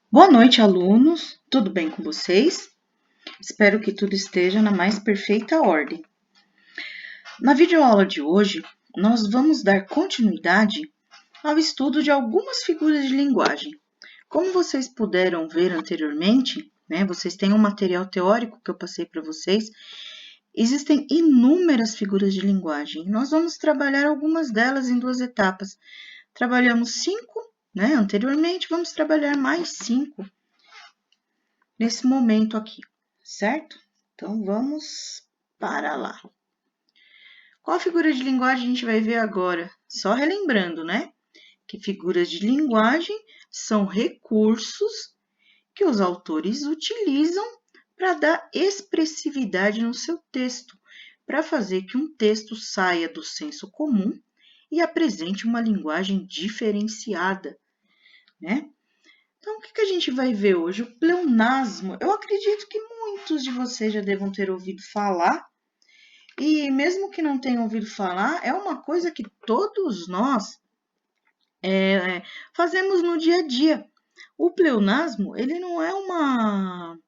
Boa noite, alunos. Tudo bem com vocês? Espero que tudo esteja na mais perfeita ordem. Na videoaula de hoje, nós vamos dar continuidade ao estudo de algumas figuras de linguagem. Como vocês puderam ver anteriormente, vocês têm um material teórico que eu passei para vocês, existem inúmeras figuras de linguagem. Nós vamos trabalhar algumas delas em duas etapas. Trabalhamos 5, anteriormente, vamos trabalhar mais 5 nesse momento aqui, certo? Então, vamos para lá. Qual figura de linguagem a gente vai ver agora? Só relembrando, que figuras de linguagem são recursos que os autores utilizam para dar expressividade no seu texto, para fazer que um texto saia do senso comum e apresente uma linguagem diferenciada, Então, o que a gente vai ver hoje? O pleonasmo. Eu acredito que muitos de vocês já devam ter ouvido falar, e mesmo que não tenham ouvido falar, é uma coisa que todos nós fazemos no dia a dia. O pleonasmo, ele não é uma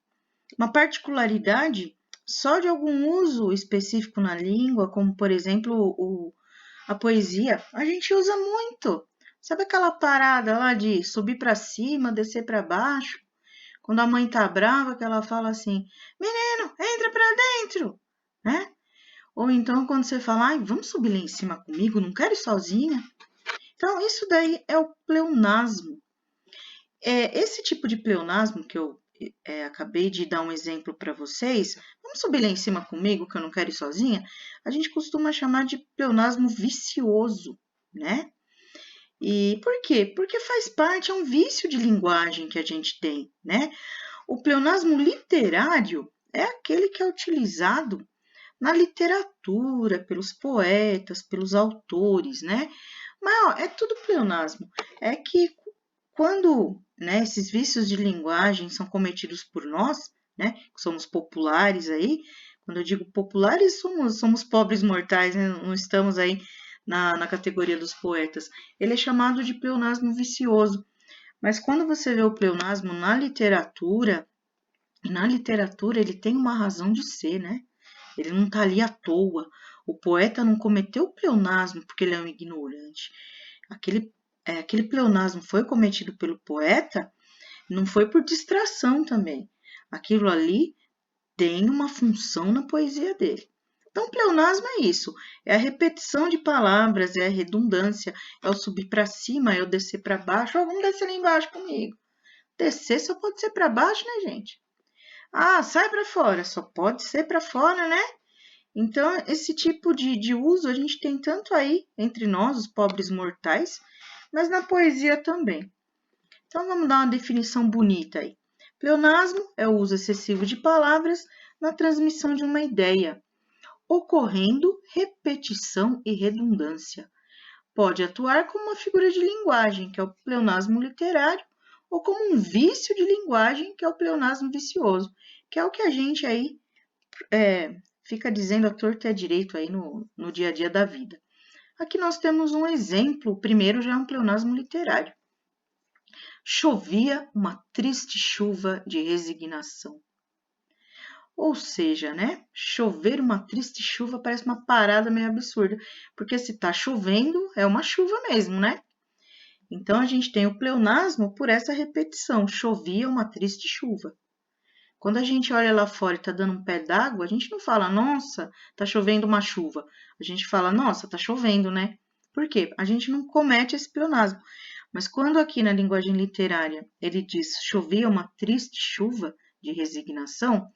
particularidade só de algum uso específico na língua, como, por exemplo, a poesia. A gente usa muito. Sabe aquela parada lá de subir para cima, descer para baixo? Quando a mãe tá brava, que ela fala assim, menino, entra para dentro, Ou então quando você fala, ai, vamos subir lá em cima comigo, não quero ir sozinha. Então, isso daí é o pleonasmo. Esse tipo de pleonasmo que eu acabei de dar um exemplo para vocês, vamos subir lá em cima comigo, que eu não quero ir sozinha, a gente costuma chamar de pleonasmo vicioso, E por quê? Porque faz parte, é um vício de linguagem que a gente tem, O pleonasmo literário é aquele que é utilizado na literatura, pelos poetas, pelos autores, Mas é tudo pleonasmo. É que quando esses vícios de linguagem são cometidos por nós, que somos populares aí, quando eu digo populares, somos pobres mortais, não estamos aí na categoria dos poetas. Ele é chamado de pleonasmo vicioso. Mas quando você vê o pleonasmo na literatura ele tem uma razão de ser, Ele não está ali à toa. O poeta não cometeu o pleonasmo porque ele é um ignorante. Aquele pleonasmo foi cometido pelo poeta, não foi por distração também. Aquilo ali tem uma função na poesia dele. Então, pleonasmo é isso, é a repetição de palavras, é a redundância, é o subir para cima, é o descer para baixo. Vamos descer lá embaixo comigo. Descer só pode ser para baixo, gente? Ah, sai para fora, só pode ser para fora, Então, esse tipo de uso a gente tem tanto aí entre nós, os pobres mortais, mas na poesia também. Então, vamos dar uma definição bonita aí. Pleonasmo é o uso excessivo de palavras na transmissão de uma ideia, ocorrendo repetição e redundância. Pode atuar como uma figura de linguagem, que é o pleonasmo literário, ou como um vício de linguagem, que é o pleonasmo vicioso, que é o que a gente aí fica dizendo à torta e à direito aí no dia a dia da vida. Aqui nós temos um exemplo, o primeiro já é um pleonasmo literário. Chovia uma triste chuva de resignação. Ou seja, chover uma triste chuva parece uma parada meio absurda, porque se tá chovendo, é uma chuva mesmo, Então, a gente tem o pleonasmo por essa repetição, chovia uma triste chuva. Quando a gente olha lá fora e tá dando um pé d'água, a gente não fala, nossa, tá chovendo uma chuva. A gente fala, nossa, tá chovendo, Por quê? A gente não comete esse pleonasmo. Mas quando aqui na linguagem literária ele diz chovia uma triste chuva de resignação,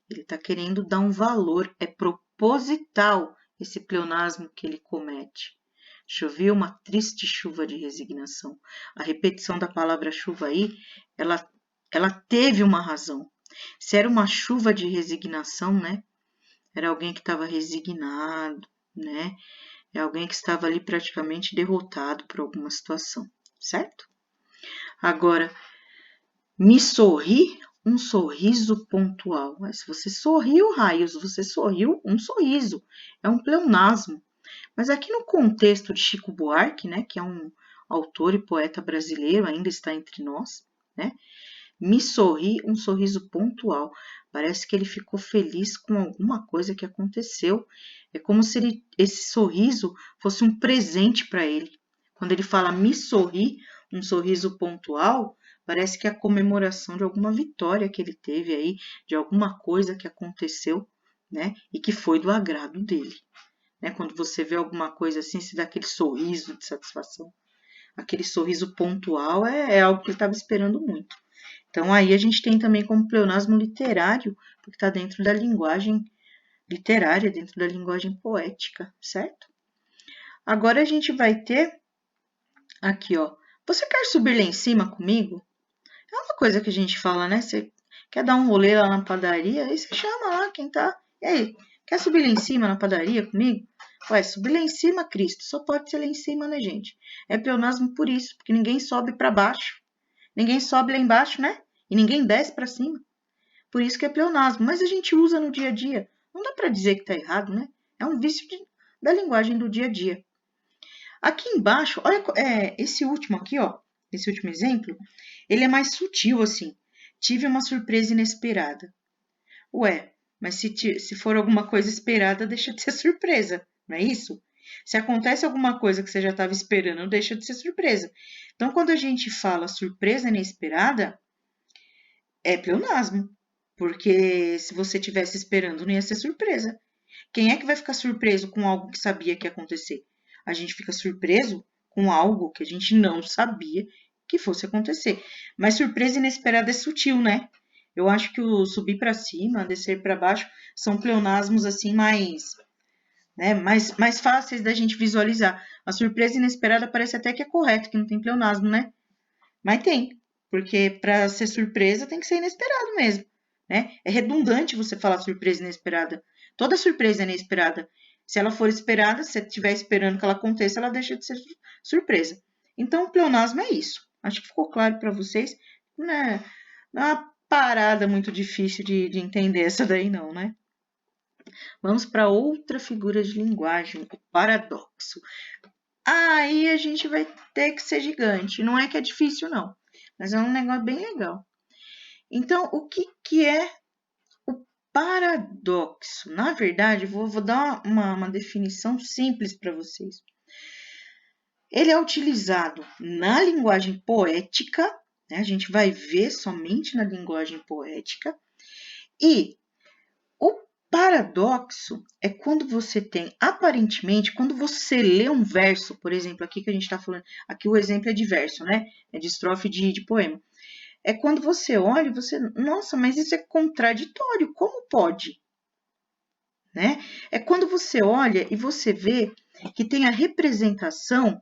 ele está querendo dar um valor, é proposital esse pleonasmo que ele comete. Chovia uma triste chuva de resignação. A repetição da palavra chuva aí, ela teve uma razão. Se era uma chuva de resignação, Era alguém que estava resignado, É alguém que estava ali praticamente derrotado por alguma situação, certo? Agora, me sorri um sorriso pontual. Mas se você sorriu, raios, você sorriu um sorriso. É um pleonasmo. Mas aqui no contexto de Chico Buarque, que é um autor e poeta brasileiro, ainda está entre nós, Me sorri um sorriso pontual. Parece que ele ficou feliz com alguma coisa que aconteceu. É como se esse sorriso fosse um presente para ele. Quando ele fala me sorri, um sorriso pontual, parece que é a comemoração de alguma vitória que ele teve aí, de alguma coisa que aconteceu, né? E que foi do agrado dele. Né? Quando você vê alguma coisa assim, se dá aquele sorriso de satisfação. Aquele sorriso pontual é algo que ele estava esperando muito. Então, aí a gente tem também como pleonasmo literário, porque está dentro da linguagem literária, dentro da linguagem poética, certo? Agora a gente vai ter aqui, ó. Você quer subir lá em cima comigo? É uma coisa que a gente fala, né? Você quer dar um rolê lá na padaria, aí você chama lá quem tá. E aí, quer subir lá em cima na padaria comigo? Ué, subir lá em cima, Cristo, só pode ser lá em cima, né, gente? É pleonasmo por isso, porque ninguém sobe para baixo. Ninguém sobe lá embaixo, né? E ninguém desce para cima. Por isso que é pleonasmo. Mas a gente usa no dia a dia. Não dá para dizer que está errado, né? É um vício da linguagem do dia a dia. Aqui embaixo, olha esse último aqui, ó. Esse último exemplo, ele é mais sutil, assim. Tive uma surpresa inesperada. Ué, mas se for alguma coisa esperada, deixa de ser surpresa, não é isso? Se acontece alguma coisa que você já estava esperando, deixa de ser surpresa. Então, quando a gente fala surpresa inesperada, é pleonasmo. Porque se você tivesse esperando, não ia ser surpresa. Quem é que vai ficar surpreso com algo que sabia que ia acontecer? A gente fica surpreso com algo que a gente não sabia que fosse acontecer. Mas surpresa inesperada é sutil, né? Eu acho que o subir para cima, descer para baixo, são pleonasmos assim mais fáceis da gente visualizar. A surpresa inesperada parece até que é correto, que não tem pleonasmo, né? Mas tem, porque para ser surpresa tem que ser inesperado mesmo, né? É redundante você falar surpresa inesperada. Toda surpresa é inesperada. Se ela for esperada, se você estiver esperando que ela aconteça, ela deixa de ser surpresa. Então, o pleonasmo é isso. Acho que ficou claro para vocês. Né? Não é uma parada muito difícil de entender essa daí, não, né? Vamos para outra figura de linguagem, o paradoxo. Aí a gente vai ter que ser gigante. Não é que é difícil, não. Mas é um negócio bem legal. Então, o que é o paradoxo? Na verdade, vou dar uma definição simples para vocês. Ele é utilizado na linguagem poética, né? A gente vai ver somente na linguagem poética. E o paradoxo é quando você tem, aparentemente, quando você lê um verso, por exemplo, aqui que a gente está falando, aqui o exemplo é de verso, né? É de estrofe de poema. É quando você olha e você, nossa, mas isso é contraditório, como pode? Né? É quando você olha e você vê que tem a representação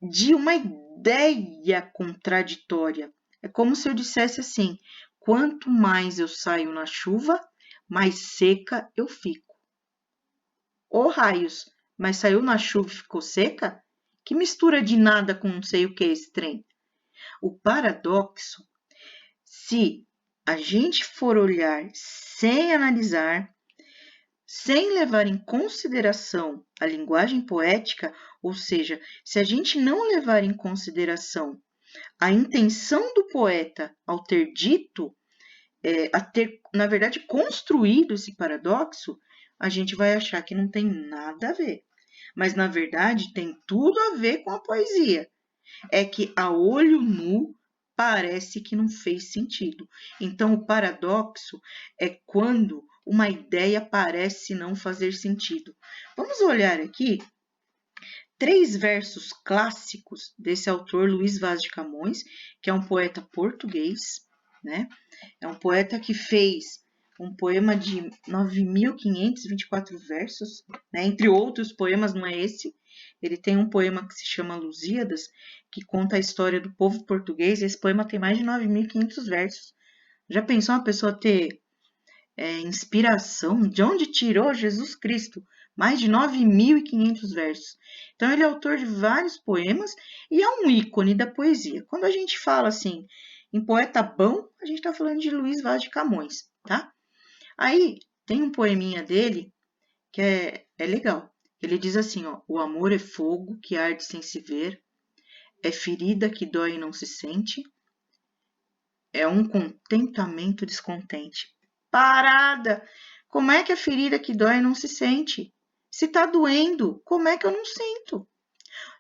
de uma ideia contraditória. É como se eu dissesse assim: quanto mais eu saio na chuva, mais seca eu fico. Ô raios, mas saiu na chuva e ficou seca? Que mistura de nada com não sei o que é esse trem? O paradoxo, se a gente for olhar sem analisar, sem levar em consideração a linguagem poética, ou seja, se a gente não levar em consideração a intenção do poeta ao ter dito, a ter, na verdade, construído esse paradoxo, a gente vai achar que não tem nada a ver. Mas, na verdade, tem tudo a ver com a poesia. É que a olho nu parece que não fez sentido. Então, o paradoxo é quando uma ideia parece não fazer sentido. Vamos olhar aqui 3 versos clássicos desse autor Luís Vaz de Camões, que é um poeta português, né? É um poeta que fez um poema de 9.524 versos, né? Entre outros poemas, não é esse. Ele tem um poema que se chama Lusíadas, que conta a história do povo português. Esse poema tem mais de 9.500 versos. Já pensou uma pessoa ter inspiração? De onde tirou Jesus Cristo? Mais de 9.500 versos. Então, ele é autor de vários poemas e é um ícone da poesia. Quando a gente fala assim, em poeta bom, a gente está falando de Luís Vaz de Camões, tá? Aí, tem um poeminha dele que é legal. Ele diz assim, ó: o amor é fogo que arde sem se ver, é ferida que dói e não se sente, é um contentamento descontente. Parada! Como é que a ferida que dói não se sente? Se tá doendo, como é que eu não sinto?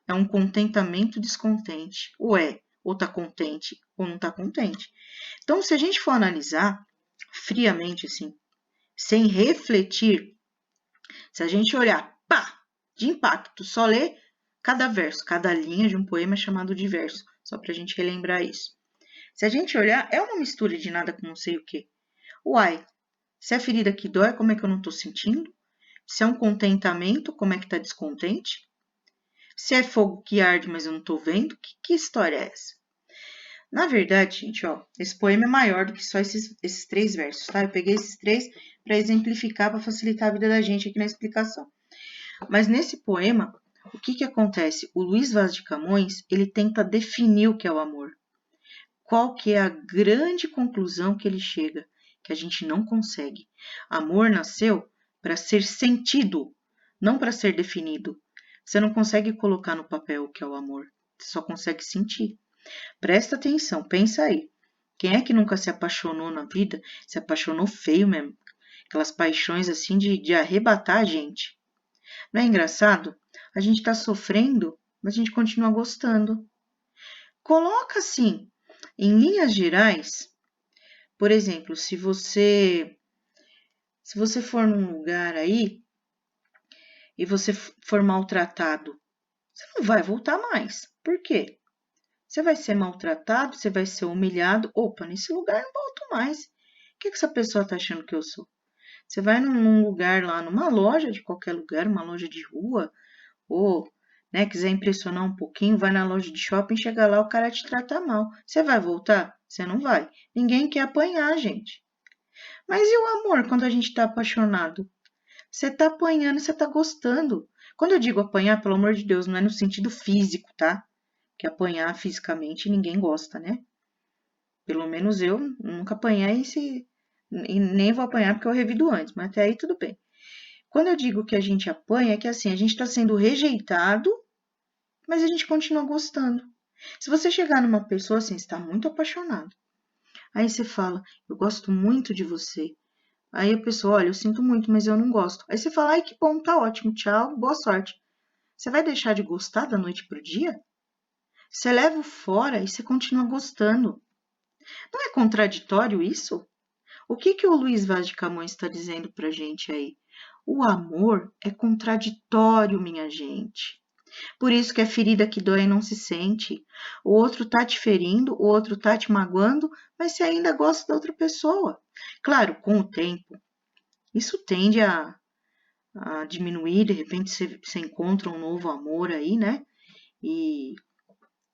É um contentamento descontente. Ou tá contente ou não tá contente. Então, se a gente for analisar friamente, assim, sem refletir, se a gente olhar, pá, de impacto, só ler cada verso, cada linha de um poema é chamado de verso, só pra gente relembrar isso. Se a gente olhar, é uma mistura de nada com não sei o quê. Uai, se é ferida que dói, como é que eu não tô sentindo? Se é um contentamento, como é que tá descontente? Se é fogo que arde, mas eu não tô vendo, que história é essa? Na verdade, gente, ó, esse poema é maior do que só esses 3 versos, tá? Eu peguei esses 3 para exemplificar, para facilitar a vida da gente aqui na explicação. Mas nesse poema, o que acontece? O Luiz Vaz de Camões, ele tenta definir o que é o amor. Qual que é a grande conclusão que ele chega? Que a gente não consegue. Amor nasceu para ser sentido, não para ser definido. Você não consegue colocar no papel o que é o amor. Você só consegue sentir. Presta atenção, pensa aí. Quem é que nunca se apaixonou na vida? Se apaixonou feio mesmo. Aquelas paixões assim de arrebatar a gente. Não é engraçado? A gente tá sofrendo, mas a gente continua gostando. Coloca assim, em linhas gerais, por exemplo, se você for num lugar aí e você for maltratado, você não vai voltar mais. Por quê? Você vai ser maltratado, você vai ser humilhado. Opa, nesse lugar não volto mais. O que essa pessoa está achando que eu sou? Você vai num lugar lá, numa loja de qualquer lugar, uma loja de rua, ou quiser impressionar um pouquinho, vai na loja de shopping, chega lá, o cara te trata mal. Você vai voltar? Você não vai. Ninguém quer apanhar, gente. Mas e o amor quando a gente está apaixonado? Você está apanhando, você está gostando. Quando eu digo apanhar, pelo amor de Deus, não é no sentido físico, tá? Que apanhar fisicamente ninguém gosta, né? Pelo menos eu nunca apanhei e nem vou apanhar porque eu revido antes, mas até aí tudo bem. Quando eu digo que a gente apanha, é que assim, a gente está sendo rejeitado, mas a gente continua gostando. Se você chegar numa pessoa assim, está muito apaixonado, aí você fala, eu gosto muito de você. Aí a pessoa, olha, eu sinto muito, mas eu não gosto. Aí você fala, ai que bom, tá ótimo, tchau, boa sorte. Você vai deixar de gostar da noite pro dia? Você leva fora e você continua gostando. Não é contraditório isso? O que o Luiz Vaz de Camões está dizendo para a gente aí? O amor é contraditório, minha gente. Por isso que a ferida que dói não se sente. O outro tá te ferindo, o outro tá te magoando, mas você ainda gosta da outra pessoa. Claro, com o tempo, isso tende a diminuir, de repente você encontra um novo amor aí, né? E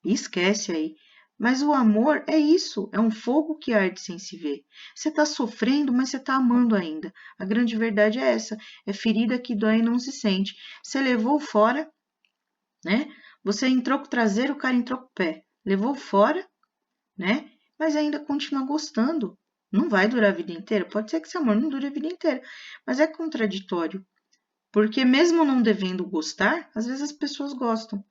esquece aí. Mas o amor é isso, é um fogo que arde sem se ver. Você está sofrendo, mas você está amando ainda. A grande verdade é essa, é ferida que dói e não se sente. Você levou fora, né? Você entrou com o traseiro, o cara entrou com o pé. Levou fora, né? Mas ainda continua gostando. Não vai durar a vida inteira? Pode ser que esse amor não dure a vida inteira, mas é contraditório. Porque mesmo não devendo gostar, às vezes as pessoas gostam.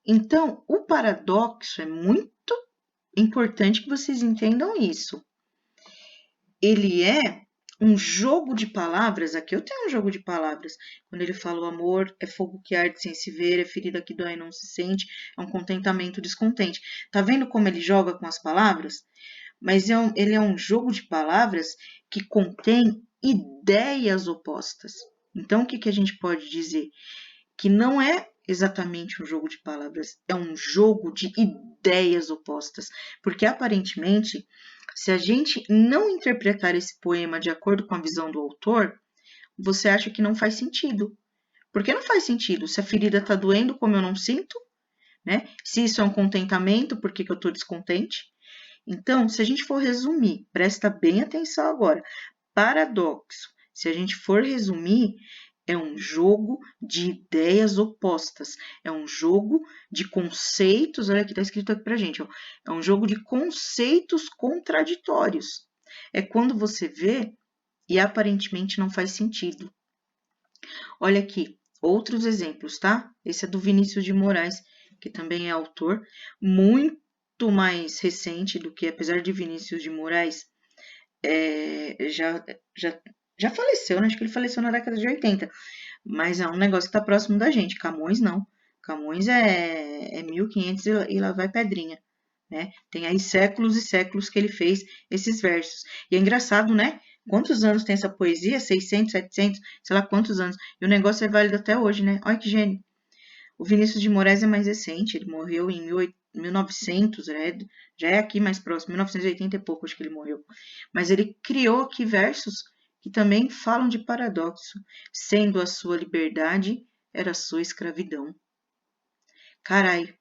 Então, o paradoxo é muito importante que vocês entendam isso. Ele é um jogo de palavras, aqui eu tenho um jogo de palavras, quando ele fala o amor é fogo que arde sem se ver, é ferida que dói e não se sente, é um contentamento descontente. Tá vendo como ele joga com as palavras? Mas ele é um jogo de palavras que contém ideias opostas. Então, o que a gente pode dizer? Que não é exatamente um jogo de palavras, é um jogo de ideias opostas, porque aparentemente, se a gente não interpretar esse poema de acordo com a visão do autor, você acha que não faz sentido. Porque não faz sentido. Se a ferida está doendo, como eu não sinto, né? Se isso é um contentamento, por que eu estou descontente? Então, se a gente for resumir, presta bem atenção agora. Paradoxo. Se a gente for resumir, é um jogo de ideias opostas, é um jogo de conceitos, olha aqui, está escrito aqui pra gente, ó, é um jogo de conceitos contraditórios. É quando você vê e aparentemente não faz sentido. Olha aqui, outros exemplos, tá? Esse é do Vinícius de Moraes, que também é autor, muito muito mais recente do que, apesar de Vinícius de Moraes, já, já, já faleceu, né? Acho que ele faleceu na década de 80. Mas é um negócio que está próximo da gente. Camões não. Camões é 1500 e lá vai pedrinha. Né? Tem aí séculos e séculos que ele fez esses versos. E é engraçado, né? Quantos anos tem essa poesia? 600, 700, sei lá quantos anos. E o negócio é válido até hoje, né? Olha que gênio. O Vinícius de Moraes é mais recente. Ele morreu em 1900, já é aqui mais próximo. 1980 e pouco, acho que ele morreu. Mas ele criou aqui versos que também falam de paradoxo. Sendo a sua liberdade, era a sua escravidão. Carai, o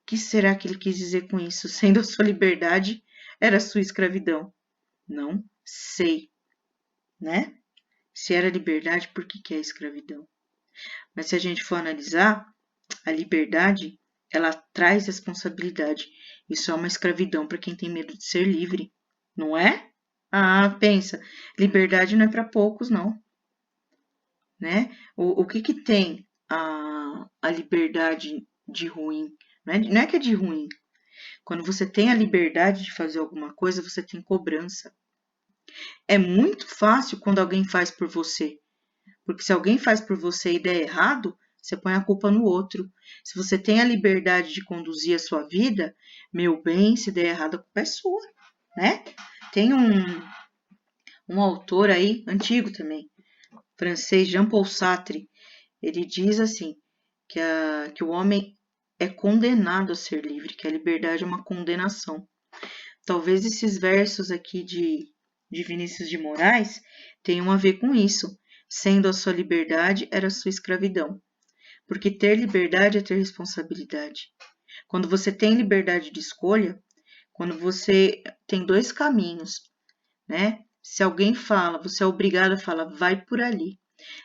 que será que ele quis dizer com isso? Sendo a sua liberdade, era a sua escravidão. Não sei, né? Se era liberdade, por que é escravidão? Mas se a gente for analisar, a liberdade, ela traz responsabilidade. Isso é uma escravidão para quem tem medo de ser livre, não é? Ah, pensa, liberdade não é para poucos, não, né? O que tem a liberdade de ruim? Não é que é de ruim. Quando você tem a liberdade de fazer alguma coisa, você tem cobrança. É muito fácil quando alguém faz por você. Porque se alguém faz por você e der errado, você põe a culpa no outro. Se você tem a liberdade de conduzir a sua vida, meu bem, se der errado, a culpa é sua, né? Tem um autor aí, antigo também, francês, Jean-Paul Sartre, ele diz assim, que o homem é condenado a ser livre, que a liberdade é uma condenação. Talvez esses versos aqui de Vinícius de Moraes tenham a ver com isso. Sendo a sua liberdade, era a sua escravidão. Porque ter liberdade é ter responsabilidade. Quando você tem liberdade de escolha, quando você tem dois caminhos, né? Se alguém fala, você é obrigado a falar, vai por ali.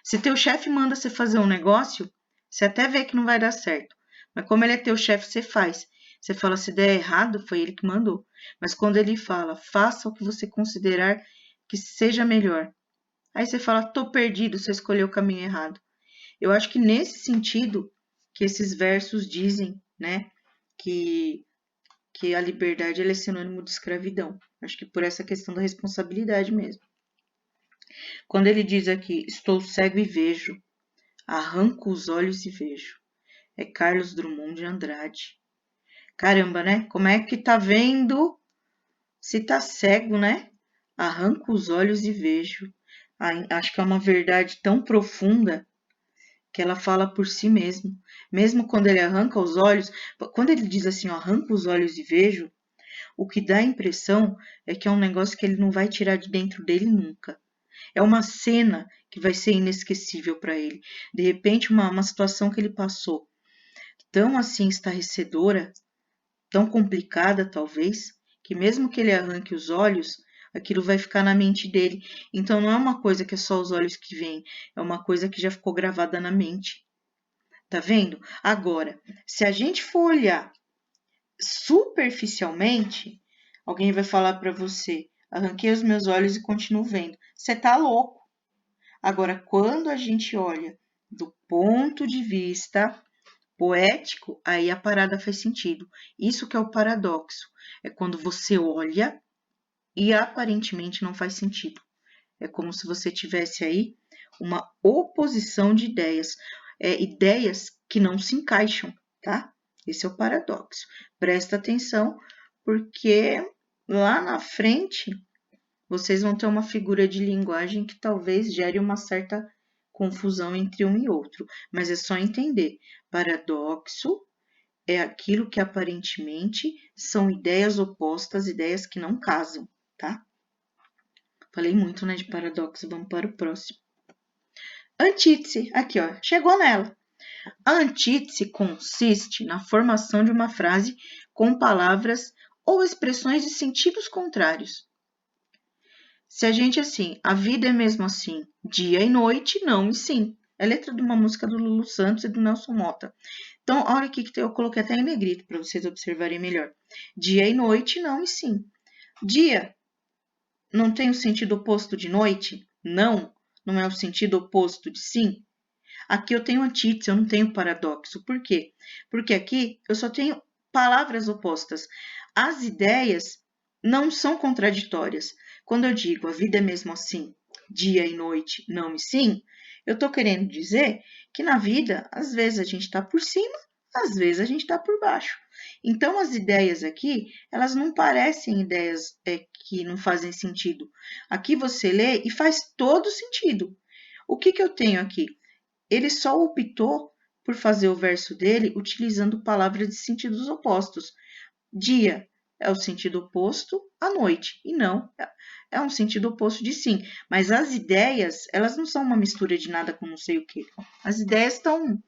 Se teu chefe manda você fazer um negócio, você até vê que não vai dar certo. Mas como ele é teu chefe, você faz. Você fala, se der errado, foi ele que mandou. Mas quando ele fala, faça o que você considerar que seja melhor. Aí você fala, tô perdido, você escolheu o caminho errado. Eu acho que nesse sentido que esses versos dizem, né, que a liberdade é sinônimo de escravidão. Acho que por essa questão da responsabilidade mesmo. Quando ele diz aqui, estou cego e vejo, arranco os olhos e vejo. É Carlos Drummond de Andrade. Caramba, né? Como é que tá vendo se tá cego, né? Arranco os olhos e vejo. Acho que é uma verdade tão profunda que ela fala por si mesmo. Mesmo quando ele arranca os olhos, quando ele diz assim, ó, arranco os olhos e vejo, o que dá a impressão é que é um negócio que ele não vai tirar de dentro dele nunca. É uma cena que vai ser inesquecível para ele. De repente, uma situação que ele passou tão assim estarrecedora, tão complicada talvez, que mesmo que ele arranque os olhos, aquilo vai ficar na mente dele. Então não é uma coisa que é só os olhos que veem, é uma coisa que já ficou gravada na mente. Tá vendo? Agora, se a gente for olhar superficialmente, alguém vai falar para você: arranquei os meus olhos e continuo vendo. Você tá louco. Agora, quando a gente olha do ponto de vista poético, aí a parada faz sentido. Isso que é o paradoxo. É quando você olha e aparentemente não faz sentido. É como se você tivesse aí uma oposição de ideias, ideias que não se encaixam, tá? Esse é o paradoxo. Presta atenção, porque lá na frente vocês vão ter uma figura de linguagem que talvez gere uma certa confusão entre um e outro, mas é só entender. Paradoxo é aquilo que aparentemente são ideias opostas, ideias que não casam, tá? Falei muito, né, de paradoxo, vamos para o próximo. Antítese, aqui ó, chegou nela. A antítese consiste na formação de uma frase com palavras ou expressões de sentidos contrários. Se a gente assim, a vida é mesmo assim, dia e noite, não e sim. É letra de uma música do Lulu Santos e do Nelson Mota. Então, olha aqui que eu coloquei até em negrito para vocês observarem melhor. Dia e noite, não e sim. Dia não tem o sentido oposto de noite? Não. Não é o sentido oposto de sim? Aqui eu tenho antítese, eu não tenho paradoxo. Por quê? Porque aqui eu só tenho palavras opostas. As ideias não são contraditórias. Quando eu digo a vida é mesmo assim, dia e noite, não e sim, eu estou querendo dizer que na vida, às vezes a gente está por cima, às vezes a gente está por baixo. Então, as ideias aqui, elas não parecem ideias que não fazem sentido. Aqui você lê e faz todo sentido. O que eu tenho aqui? Ele só optou por fazer o verso dele utilizando palavras de sentidos opostos. Dia é o sentido oposto à noite, e não é um sentido oposto de sim. Mas as ideias, elas não são uma mistura de nada com não sei o que. As ideias estão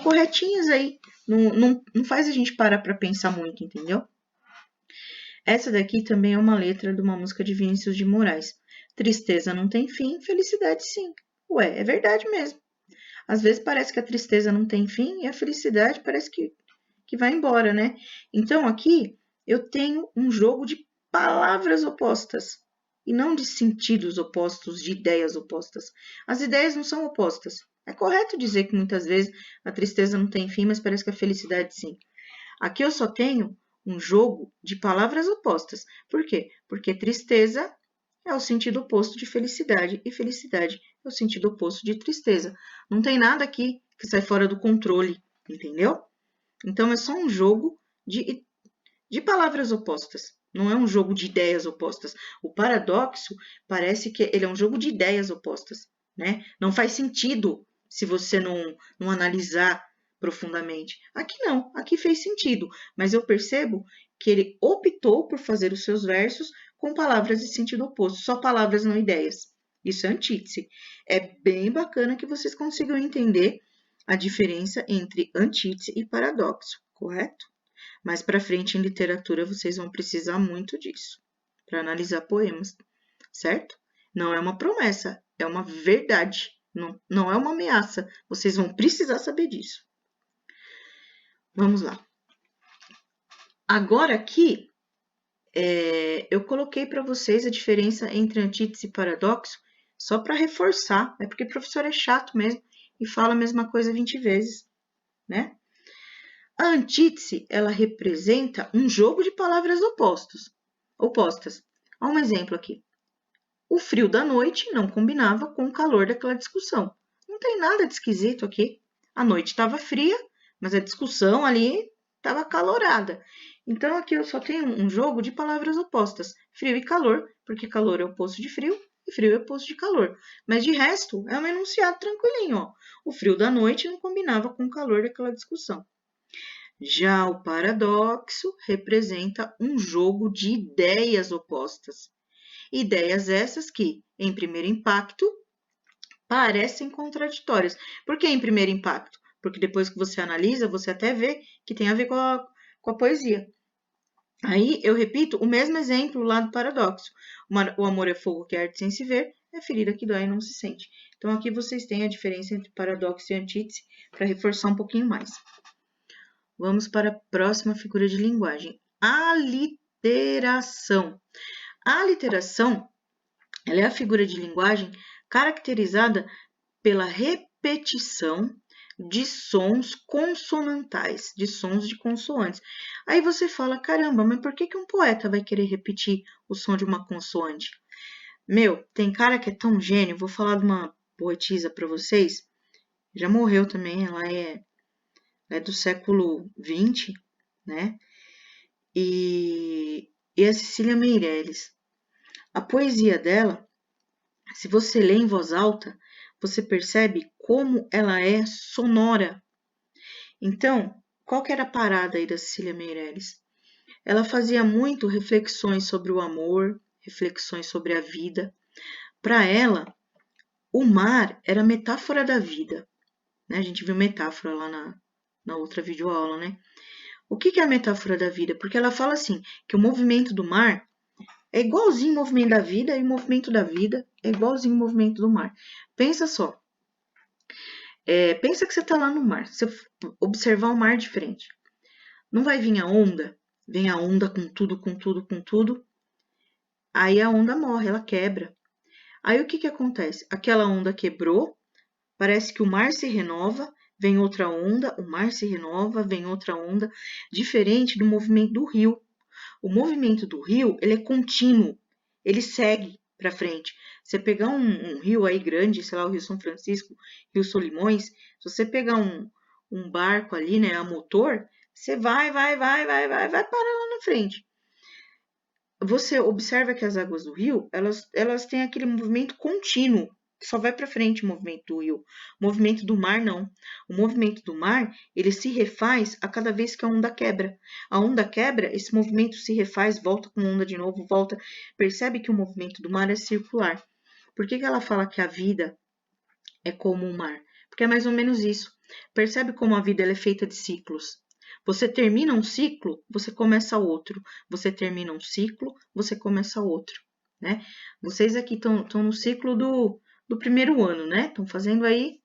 corretinhas aí. Não faz a gente parar para pensar muito, entendeu? Essa daqui também é uma letra de uma música de Vinícius de Moraes. Tristeza não tem fim, felicidade sim. Ué, é verdade mesmo. Às vezes parece que a tristeza não tem fim e a felicidade parece que vai embora, né? Então aqui eu tenho um jogo de palavras opostas e não de sentidos opostos, de ideias opostas. As ideias não são opostas. É correto dizer que muitas vezes a tristeza não tem fim, mas parece que a felicidade sim. Aqui eu só tenho um jogo de palavras opostas. Por quê? Porque tristeza é o sentido oposto de felicidade e felicidade é o sentido oposto de tristeza. Não tem nada aqui que sai fora do controle, entendeu? Então, é só um jogo de palavras opostas. Não é um jogo de ideias opostas. O paradoxo parece que ele é um jogo de ideias opostas, né? Não faz sentido se você não analisar profundamente. Aqui não, aqui fez sentido, mas eu percebo que ele optou por fazer os seus versos com palavras de sentido oposto, só palavras, não ideias. Isso é antítese. É bem bacana que vocês consigam entender a diferença entre antítese e paradoxo, correto? Mais para frente em literatura vocês vão precisar muito disso para analisar poemas, certo? Não é uma promessa, é uma verdade, não é uma ameaça. Vocês vão precisar saber disso. Vamos lá. Agora aqui eu coloquei para vocês a diferença entre antítese e paradoxo só para reforçar, é porque o professor é chato mesmo e fala a mesma coisa 20 vezes, né? A antítese, ela representa um jogo de palavras opostas. Há um exemplo aqui. O frio da noite não combinava com o calor daquela discussão. Não tem nada de esquisito aqui. A noite estava fria, mas a discussão ali estava acalorada. Então, aqui eu só tenho um jogo de palavras opostas. Frio e calor, porque calor é oposto de frio e frio é oposto de calor. Mas, de resto, é um enunciado tranquilinho. Ó. O frio da noite não combinava com o calor daquela discussão. Já o paradoxo representa um jogo de ideias opostas. Ideias essas que, em primeiro impacto, parecem contraditórias. Por que em primeiro impacto? Porque depois que você analisa, você até vê que tem a ver com a poesia. Aí eu repito o mesmo exemplo lá do paradoxo. O amor é fogo que arde sem se ver, é ferida que dói e não se sente. Então aqui vocês têm a diferença entre paradoxo e antítese para reforçar um pouquinho mais. Vamos para a próxima figura de linguagem. Aliteração. A aliteração, ela é a figura de linguagem caracterizada pela repetição de sons consonantais, de sons de consoantes. Aí você fala, caramba, mas por que um poeta vai querer repetir o som de uma consoante? Meu, tem cara que é tão gênio, vou falar de uma poetisa para vocês, já morreu também, ela é do século XX, né? E a Cecília Meirelles. A poesia dela, se você lê em voz alta, você percebe como ela é sonora. Então, qual que era a parada aí da Cecília Meirelles? Ela fazia muito reflexões sobre o amor, reflexões sobre a vida. Para ela, o mar era metáfora da vida. Né? A gente viu metáfora lá na outra videoaula, né? O que é a metáfora da vida? Porque ela fala assim, que o movimento do mar é igualzinho o movimento da vida e o movimento da vida é igualzinho o movimento do mar. Pensa só. Pensa que você está lá no mar. Se você observar o mar de frente. Não vai vir a onda? Vem a onda com tudo, com tudo, com tudo. Aí a onda morre, ela quebra. Aí o que acontece? Aquela onda quebrou, parece que o mar se renova, vem outra onda, o mar se renova, vem outra onda, diferente do movimento do rio. O movimento do rio, ele é contínuo, ele segue para frente. Você pegar um rio aí grande, sei lá, o Rio São Francisco, Rio Solimões, se você pegar um barco ali, né, a motor, você vai parar lá na frente. Você observa que as águas do rio, elas têm aquele movimento contínuo, que só vai para frente o movimento do rio. O movimento do mar, não. O movimento do mar, ele se refaz a cada vez que a onda quebra. A onda quebra, esse movimento se refaz, volta com onda de novo, volta. Percebe que o movimento do mar é circular. Por que ela fala que a vida é como o mar? Porque é mais ou menos isso. Percebe como a vida ela é feita de ciclos. Você termina um ciclo, você começa outro. Você termina um ciclo, você começa outro, né? Vocês aqui estão no ciclo do primeiro ano, né? Estão fazendo aí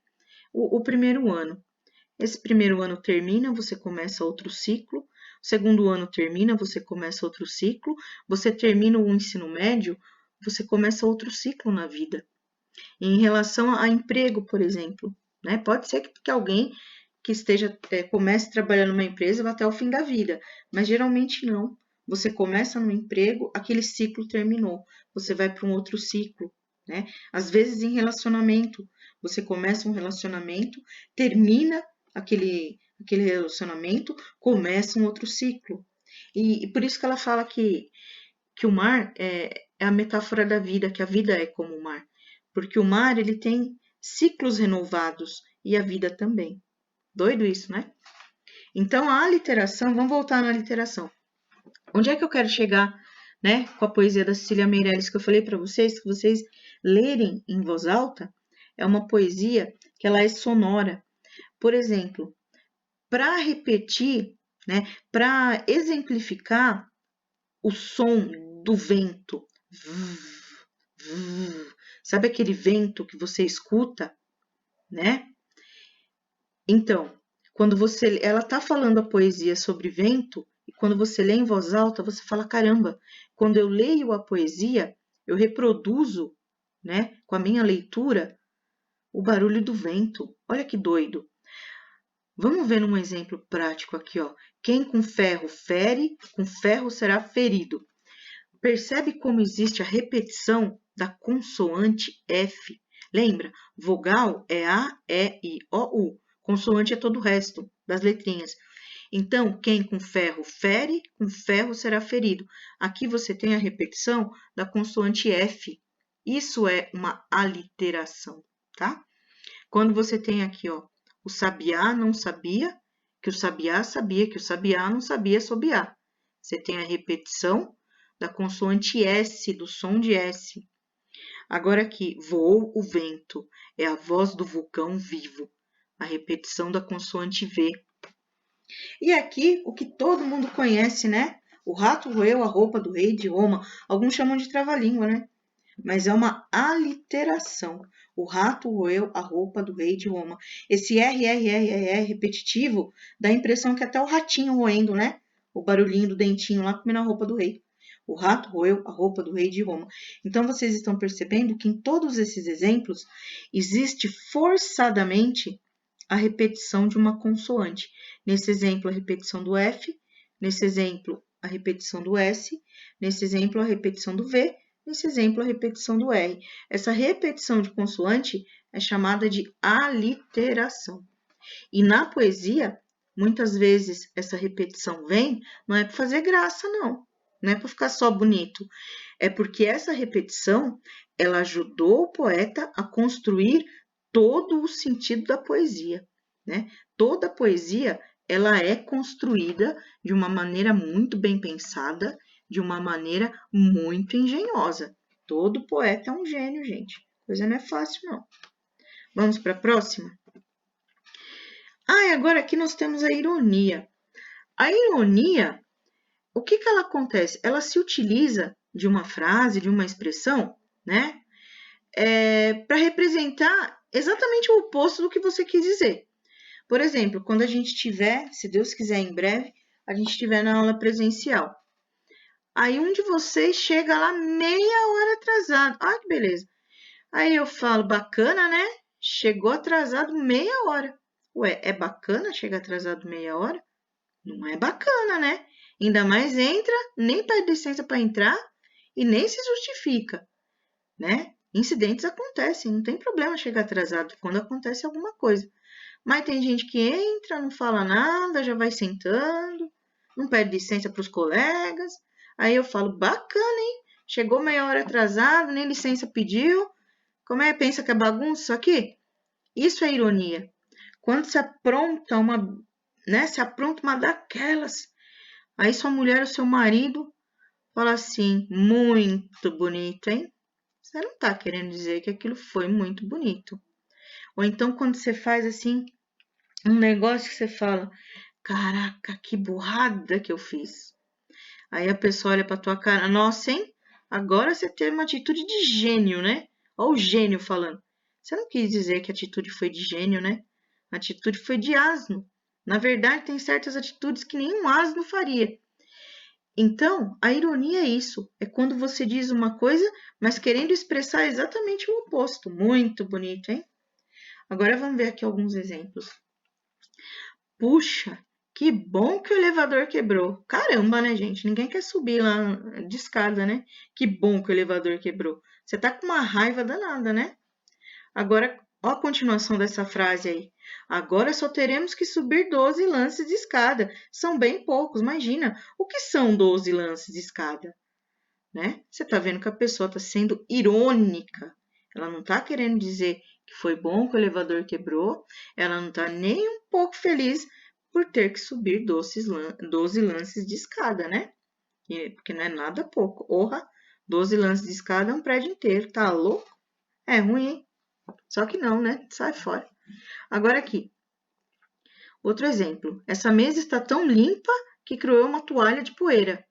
o primeiro ano. Esse primeiro ano termina, você começa outro ciclo. O segundo ano termina, você começa outro ciclo. Você termina o ensino médio, você começa outro ciclo na vida. Em relação a emprego, por exemplo, né? Pode ser que alguém que comece trabalhando numa empresa até o fim da vida, mas geralmente não. Você começa no emprego, aquele ciclo terminou, você vai para um outro ciclo, né? Às vezes em relacionamento, você começa um relacionamento, termina aquele relacionamento, começa um outro ciclo. E por isso que ela fala que o mar é a metáfora da vida, que a vida é como o mar. Porque o mar, ele tem ciclos renovados e a vida também. Doido isso, né? Então, a literação, vamos voltar na literação. Onde é que eu quero chegar, né, com a poesia da Cecília Meirelles, que eu falei para vocês, que vocês lerem em voz alta? É uma poesia que ela é sonora. Por exemplo, para repetir, né, para exemplificar o som do vento, sabe aquele vento que você escuta, né? Então, quando ela tá falando a poesia sobre vento, e quando você lê em voz alta, você fala, caramba, quando eu leio a poesia, eu reproduzo, né, com a minha leitura, o barulho do vento. Olha que doido. Vamos ver um exemplo prático aqui, ó. Quem com ferro fere, com ferro será ferido. Percebe como existe a repetição da consoante F? Lembra? Vogal é A, E, I, O, U. Consoante é todo o resto das letrinhas. Então, quem com ferro fere, com ferro será ferido. Aqui você tem a repetição da consoante F. Isso é uma aliteração, tá? Quando você tem aqui, ó, o sabiá não sabia, que o sabiá sabia, que o sabiá não sabia sobiar. Você tem a repetição da consoante S, do som de S. Agora aqui, voou o vento, é a voz do vulcão vivo. A repetição da consoante V. E aqui, o que todo mundo conhece, né? O rato roeu a roupa do rei de Roma. Alguns chamam de trava-língua, né? Mas é uma aliteração. O rato roeu a roupa do rei de Roma. Esse R repetitivo dá a impressão que até o ratinho roendo, né? O barulhinho do dentinho lá comendo a roupa do rei. O rato roeu a roupa do rei de Roma. Então, vocês estão percebendo que em todos esses exemplos existe forçadamente a repetição de uma consoante. Nesse exemplo, a repetição do F. Nesse exemplo, a repetição do S. Nesse exemplo, a repetição do V. Nesse exemplo, a repetição do R. Essa repetição de consoante é chamada de aliteração. E na poesia, muitas vezes essa repetição vem, não é para fazer graça, não. Não é para ficar só bonito. É porque essa repetição, ela ajudou o poeta a construir todo o sentido da poesia, né? Toda a poesia, ela é construída de uma maneira muito bem pensada, de uma maneira muito engenhosa. Todo poeta é um gênio, gente. Coisa não é fácil, não. Vamos para a próxima? E agora aqui nós temos a ironia. A ironia, o que ela acontece? Ela se utiliza de uma frase, de uma expressão, né? Para representar exatamente o oposto do que você quis dizer. Por exemplo, quando a gente tiver, se Deus quiser em breve, a gente estiver na aula presencial. Aí um de vocês chega lá meia hora atrasado. Que beleza. Aí eu falo, bacana, né? Chegou atrasado meia hora. Ué, é bacana chegar atrasado meia hora? Não é bacana, né? Ainda mais entra, nem pede licença para entrar e nem se justifica, né? Incidentes acontecem, não tem problema chegar atrasado quando acontece alguma coisa. Mas tem gente que entra, não fala nada, já vai sentando, não pede licença para os colegas. Aí eu falo, bacana, hein? Chegou meia hora atrasado, nem licença pediu. Como é? Pensa que é bagunça isso aqui? Isso é ironia. Quando se apronta uma, né? Se apronta uma daquelas. Aí sua mulher ou seu marido fala assim, muito bonito, hein? Você não tá querendo dizer que aquilo foi muito bonito. Ou então quando você faz assim, um negócio que você fala, caraca, que burrada que eu fiz. Aí a pessoa olha pra tua cara, nossa, hein? Agora você teve uma atitude de gênio, né? Olha o gênio falando. Você não quis dizer que a atitude foi de gênio, né? A atitude foi de asno. Na verdade, tem certas atitudes que nenhum asno faria. Então, a ironia é isso. É quando você diz uma coisa, mas querendo expressar exatamente o oposto. Muito bonito, hein? Agora vamos ver aqui alguns exemplos. Puxa, que bom que o elevador quebrou. Caramba, né, gente? Ninguém quer subir lá de escada, né? Que bom que o elevador quebrou. Você tá com uma raiva danada, né? Agora, ó a continuação dessa frase aí. Agora só teremos que subir 12 lances de escada. São bem poucos, imagina. O que são 12 lances de escada? Né? Você tá vendo que a pessoa tá sendo irônica. Ela não tá querendo dizer que foi bom que o elevador quebrou. Ela não tá nem um pouco feliz por ter que subir 12 lances de escada, né? Porque não é nada pouco. Orra, 12 lances de escada é um prédio inteiro. Tá louco? É ruim, hein? Só que não, né? Sai fora. Agora aqui. Outro exemplo. Essa mesa está tão limpa que criou uma toalha de poeira.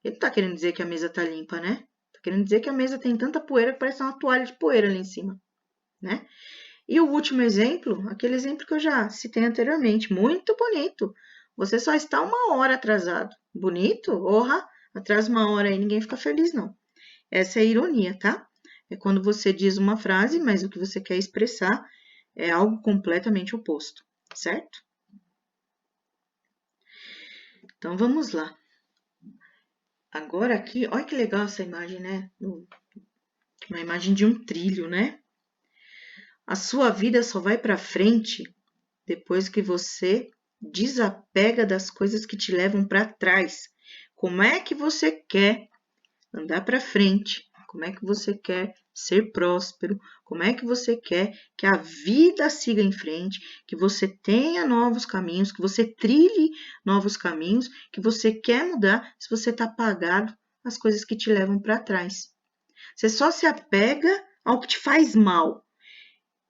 Ele não tá querendo dizer que a mesa tá limpa, né? Tá querendo dizer que a mesa tem tanta poeira que parece uma toalha de poeira ali em cima, né? E o último exemplo, aquele exemplo que eu já citei anteriormente, muito bonito. Você só está uma hora atrasado. Bonito? Orra, atrasa uma hora aí, ninguém fica feliz, não. Essa é a ironia, tá? É quando você diz uma frase, mas o que você quer expressar é algo completamente oposto, certo? Então vamos lá. Agora aqui, olha que legal essa imagem, né? Uma imagem de um trilho, né? A sua vida só vai para frente depois que você desapega das coisas que te levam para trás. Como é que você quer andar para frente? Como é que você quer ser próspero? Como é que você quer que a vida siga em frente, que você tenha novos caminhos, que você trilhe novos caminhos, que você quer mudar se você está apagado às coisas que te levam para trás? Você só se apega ao que te faz mal.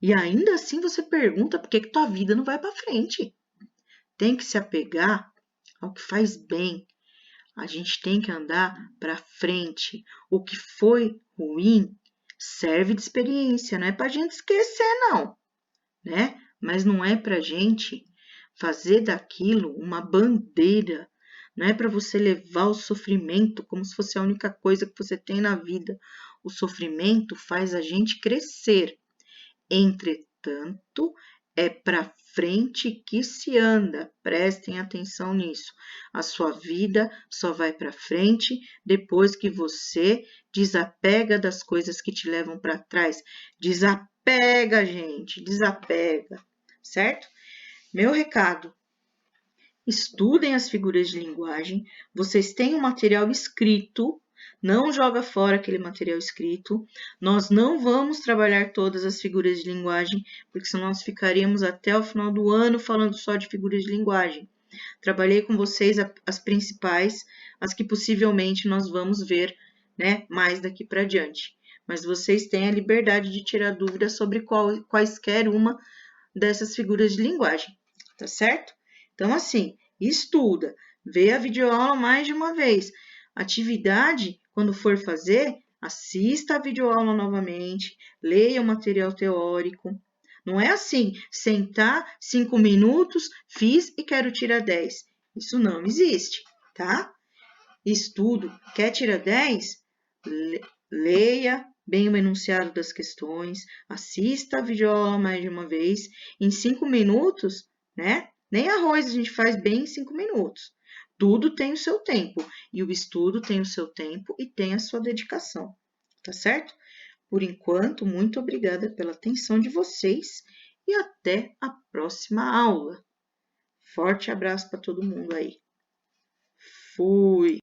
E ainda assim você pergunta por que tua vida não vai para frente. Tem que se apegar ao que faz bem. A gente tem que andar para frente. O que foi ruim serve de experiência, não é para a gente esquecer, não, né? Mas não é para a gente fazer daquilo uma bandeira. Não é para você levar o sofrimento como se fosse a única coisa que você tem na vida. O sofrimento faz a gente crescer. Entretanto, é para frente que se anda. Prestem atenção nisso. A sua vida só vai para frente depois que você desapega das coisas que te levam para trás. Desapega, gente, desapega, certo? Meu recado: estudem as figuras de linguagem. Vocês têm um material escrito. Não joga fora aquele material escrito. Nós não vamos trabalhar todas as figuras de linguagem, porque senão nós ficaríamos até o final do ano falando só de figuras de linguagem. Trabalhei com vocês as principais, as que possivelmente nós vamos ver, né, mais daqui para diante. Mas vocês têm a liberdade de tirar dúvidas sobre quaisquer uma dessas figuras de linguagem, tá certo? Então, assim, estuda, vê a videoaula mais de uma vez. Atividade, quando for fazer, assista a videoaula novamente, leia o material teórico. Não é assim, sentar 5 minutos, fiz e quero tirar 10. Isso não existe, tá? Estudo, quer tirar 10? Leia, bem o enunciado das questões, assista a videoaula mais de uma vez, em 5 minutos, né? Nem arroz a gente faz bem em 5 minutos. Tudo tem o seu tempo, e o estudo tem o seu tempo e tem a sua dedicação, tá certo? Por enquanto, muito obrigada pela atenção de vocês e até a próxima aula. Forte abraço para todo mundo aí. Fui!